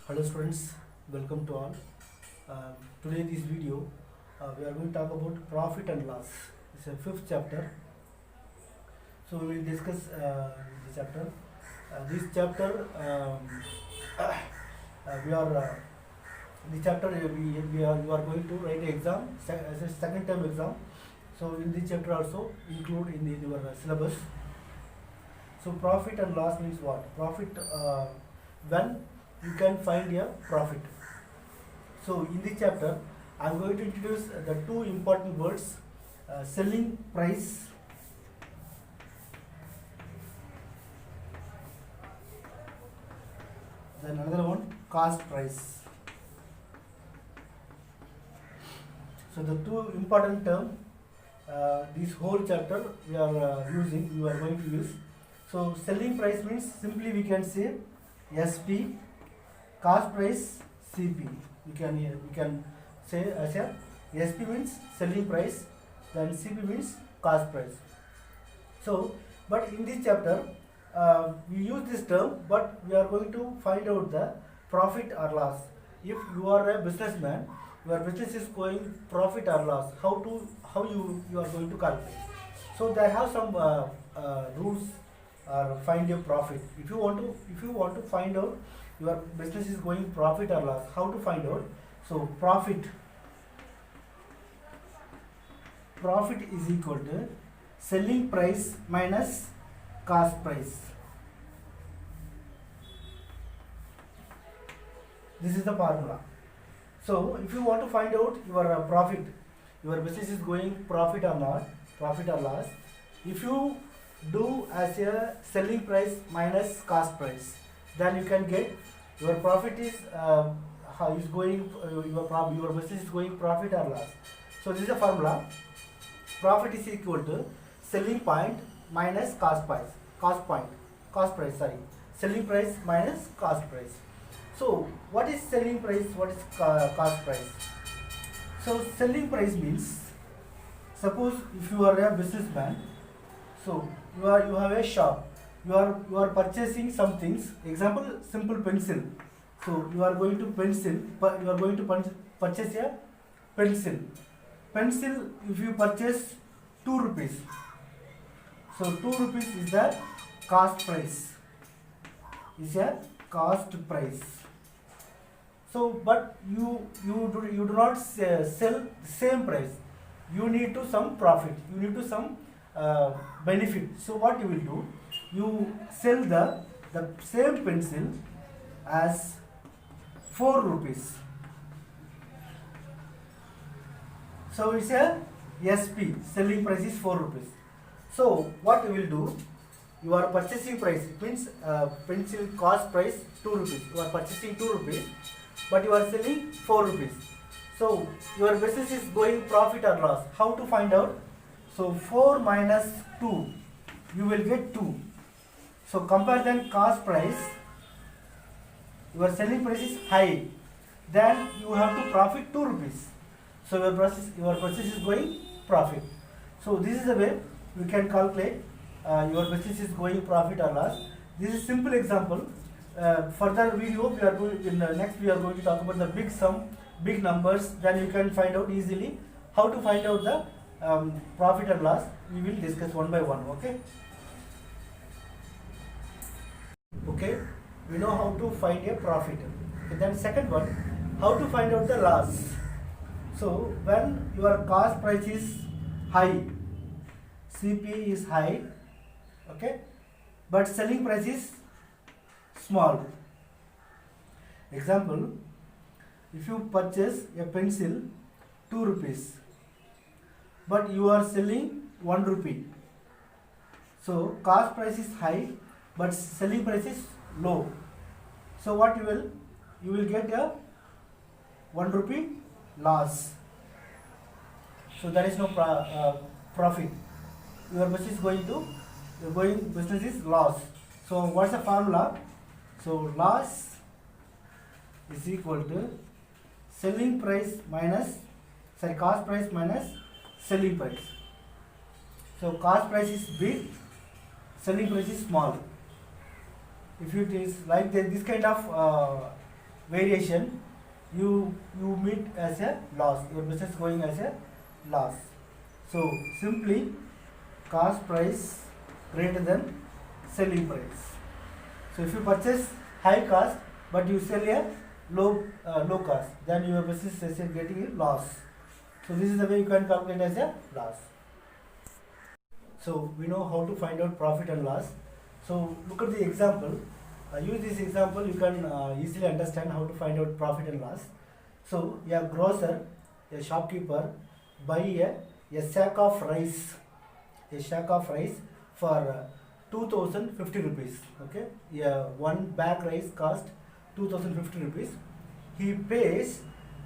Hello students, welcome to all. Today this video we are going to talk about profit and loss. It's a fifth chapter. So we will discuss the chapter. This chapter we are the chapter you are going to write an exam as a second term exam. So in this chapter also include in your syllabus. So profit and loss means what? Profit when you can find a profit. So in this chapter I am going to introduce the two important words, selling price then another one, cost price. So the two important term this whole chapter we are going to use. So selling price means simply we can say SP, cost price CP. We can say as a SP means selling price, then CP means cost price. So, but in this chapter we use this term, but we are going to find out the profit or loss. If you are a businessman, your business is going profit or loss, how you are going to calculate. So there have some rules or find your profit. If you want to find out your business is going profit or loss, how to find out? So profit is equal to selling price minus cost price. This is the formula. So if you want to find out your profit, your business is going profit or loss, if you do as a selling price minus cost price, then you can get your profit is going your business is going profit or loss. So this is the formula. Profit is equal to selling point minus cost price. Selling price minus cost price. So what is selling price? What is cost price? So selling price means, suppose if you are a businessman, so you have a shop, you are purchasing some things, example simple pencil. So you are going to purchase a pencil. If you purchase 2 rupees, so 2 rupees is the cost price, so but you do not sell the same price, you need to some profit, you need to some benefit. So what you will do, you sell the same pencil as 4 rupees. So it's a SP, selling price is 4 rupees. So what you will do, your purchasing price, it means pencil cost price 2 rupees, you are purchasing 2 rupees but you are selling 4 rupees. So your business is going profit or loss, how to find out? So 4 minus 2, you will get 2. So compare then cost price, your selling price is high, then you have to profit 2 rupees. So your process is going profit. So this is the way we can calculate your business is going profit or loss. This is simple example. Further video we are going next we are going to talk about the big sum, big numbers. Then you can find out easily how to find out the profit or loss. We will discuss one by one. Okay, we know how to find a profit. Okay, then second one, how to find out the loss. So when your cost price is high, CP is high, okay, but selling price is small. Example, if you purchase a pencil 2 rupees but you are selling 1 rupee, so cost price is high but selling price is low. So what you will get a 1 rupee loss. So there is no profit. Your business business is loss. So what's the formula? So loss is equal to selling price minus cost price minus selling price. So cost price is big, selling price is small. If it is like this kind of variation, you meet as a loss. Your business going as a loss. So simply cost price greater than selling price. So if you purchase high cost but you sell a low cost, then your business is getting a loss. So this is the way you can calculate as a loss. So we know how to find out profit and loss. So look at the example. Use this example, you can easily understand how to find out profit and loss. So a grocer, a shopkeeper, buy a sack of rice, for 2050 rupees. Okay, one bag rice cost 2050 rupees. He pays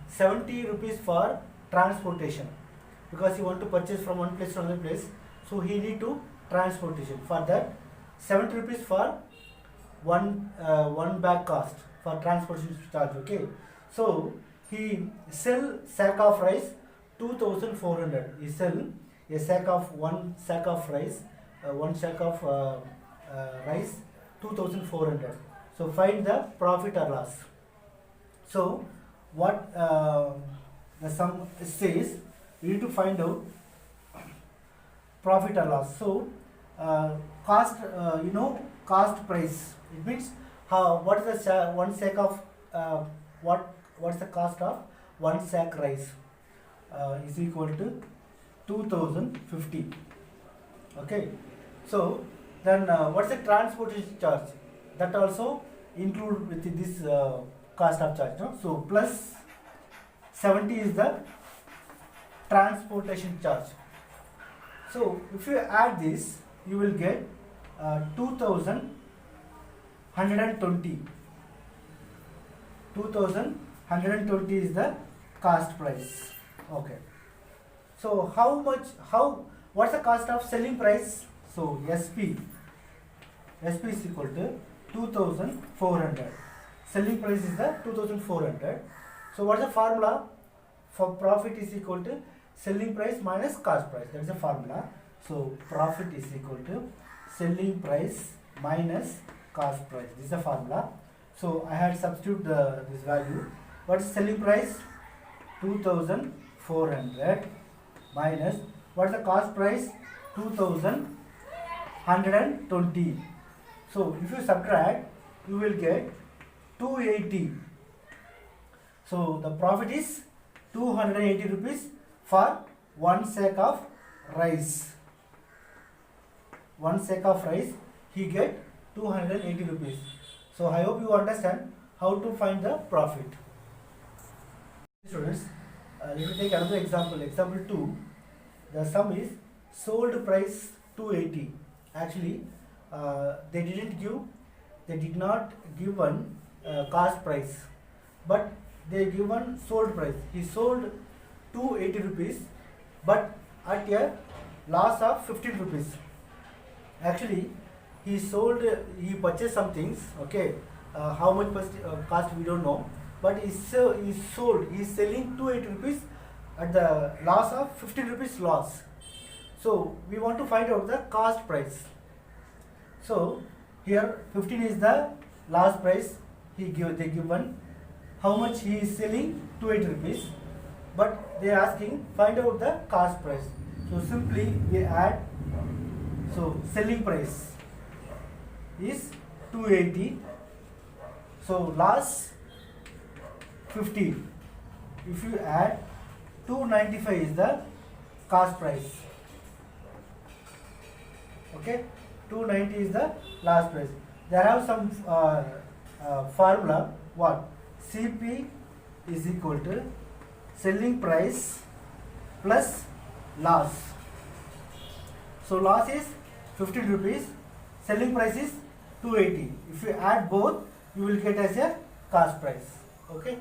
70 rupees for transportation because he want to purchase from one place to another place. So he need to transportation. For that, 70 rupees for one bag cost for transportation charge. Okay, so he sell sack of rice 2400. He sell a sack of one sack of rice, rice 2400. So find the profit or loss. So what the sum says, we need to find out profit or loss. So cost, cost price. It means what is the one sack of what's the cost of one sack rice is equal to 2050. Okay. So then what's the transportation charge? That also include with this cost of charge. No? So plus 70 is the transportation charge. So if you add this, you will get 2120. 2120 is the cost price. Okay. So what's the cost of selling price? So SP is equal to 2400. Selling price is the 2400. So what's the formula? For profit is equal to selling price minus cost price. That is the formula. So profit is equal to selling price minus cost price. This is the formula. So I had substitute this value. What is selling price? 2400 minus what is the cost price? 2120. So if you subtract, you will get 280. So the profit is 280 rupees for one sack of rice. One sack of rice, he get 280 rupees. So I hope you understand how to find the profit. Students, let me take another example. Example 2. The sum is sold price 280. Actually, they did not give one cost price, but they given sold price. He sold 280 rupees, but at a loss of 15 rupees. Actually, he purchased some things. Okay, how much cost we don't know, but he's selling 280 rupees at the loss of 15 rupees loss. So we want to find out the cost price. So here 15 is the last price they given. How much he is selling? 280 rupees, but they are asking find out the cost price. So simply we add. So selling price is 280. So loss 15. If you add 295 is the cost price. Okay, 290 is the last price. There have some formula. What? CP is equal to selling price plus loss. So loss is 15 rupees, selling price is 280. If you add both, you will get as a cost price. Okay.